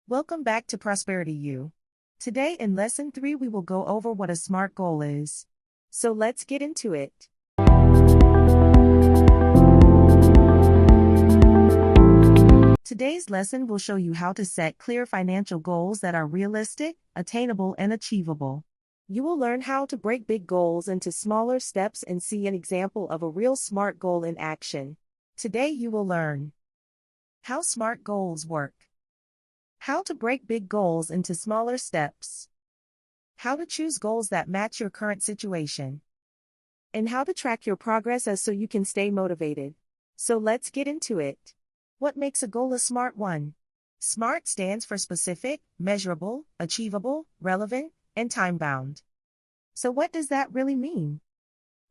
Welcome back to Prosperity U. Today in Lesson 3 we will go over what a SMART goal is. So let's get into it. Today's lesson will show you how to set clear financial goals that are realistic, attainable, and achievable. You will learn how to break big goals into smaller steps and see an example of a real SMART goal in action. Today you will learn how SMART goals work, how to break big goals into smaller steps, how to choose goals that match your current situation, and how to track your progress so you can stay motivated. So let's get into it. What makes a goal a SMART one? SMART stands for specific, measurable, achievable, relevant, and time-bound. So what does that really mean?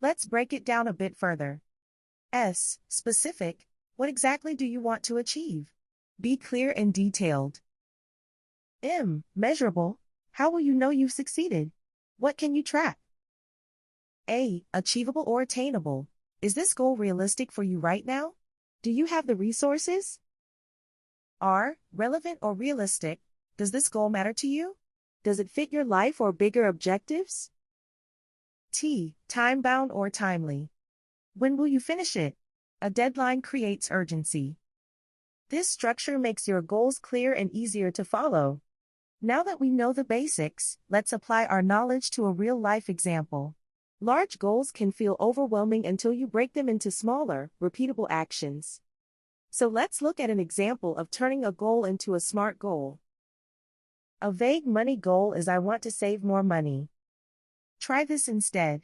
Let's break it down a bit further. S. Specific. What exactly do you want to achieve? Be clear and detailed. M. Measurable. How will you know you've succeeded? What can you track? A. Achievable or attainable. Is this goal realistic for you right now? Do you have the resources? R. Relevant or realistic. Does this goal matter to you? Does it fit your life or bigger objectives? T. Time-bound or timely. When will you finish it? A deadline creates urgency. This structure makes your goals clear and easier to follow. Now that we know the basics, let's apply our knowledge to a real-life example. Large goals can feel overwhelming until you break them into smaller, repeatable actions. So let's look at an example of turning a goal into a SMART goal. A vague money goal is I want to save more money. Try this instead.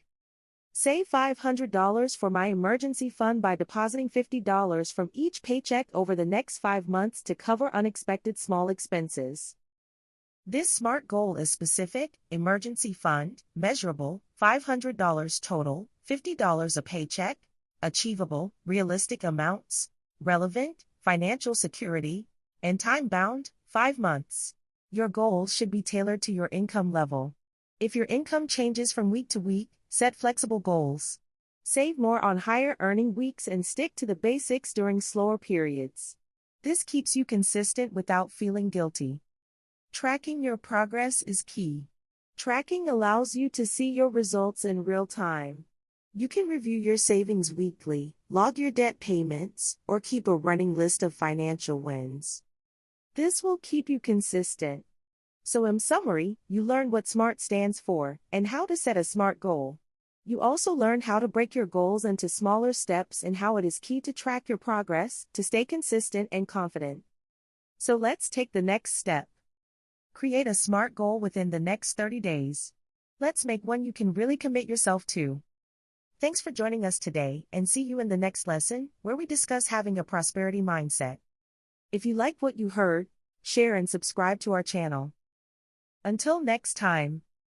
Save $500 for my emergency fund by depositing $50 from each paycheck over the next 5 months to cover unexpected small expenses. This SMART goal is specific, emergency fund, measurable, $500 total, $50 a paycheck, achievable, realistic amounts, relevant, financial security, and time-bound, 5 months. Your goals should be tailored to your income level. If your income changes from week to week, set flexible goals. Save more on higher earning weeks and stick to the basics during slower periods. This keeps you consistent without feeling guilty. Tracking your progress is key. Tracking allows you to see your results in real time. You can review your savings weekly, log your debt payments, or keep a running list of financial wins. This will keep you consistent. So in summary, you learn what SMART stands for and how to set a SMART goal. You also learn how to break your goals into smaller steps and how it is key to track your progress to stay consistent and confident. So let's take the next step. Create a SMART goal within the next 30 days. Let's make one you can really commit yourself to. Thanks for joining us today and see you in the next lesson where we discuss having a prosperity mindset. If you like what you heard, share and subscribe to our channel. Until next time.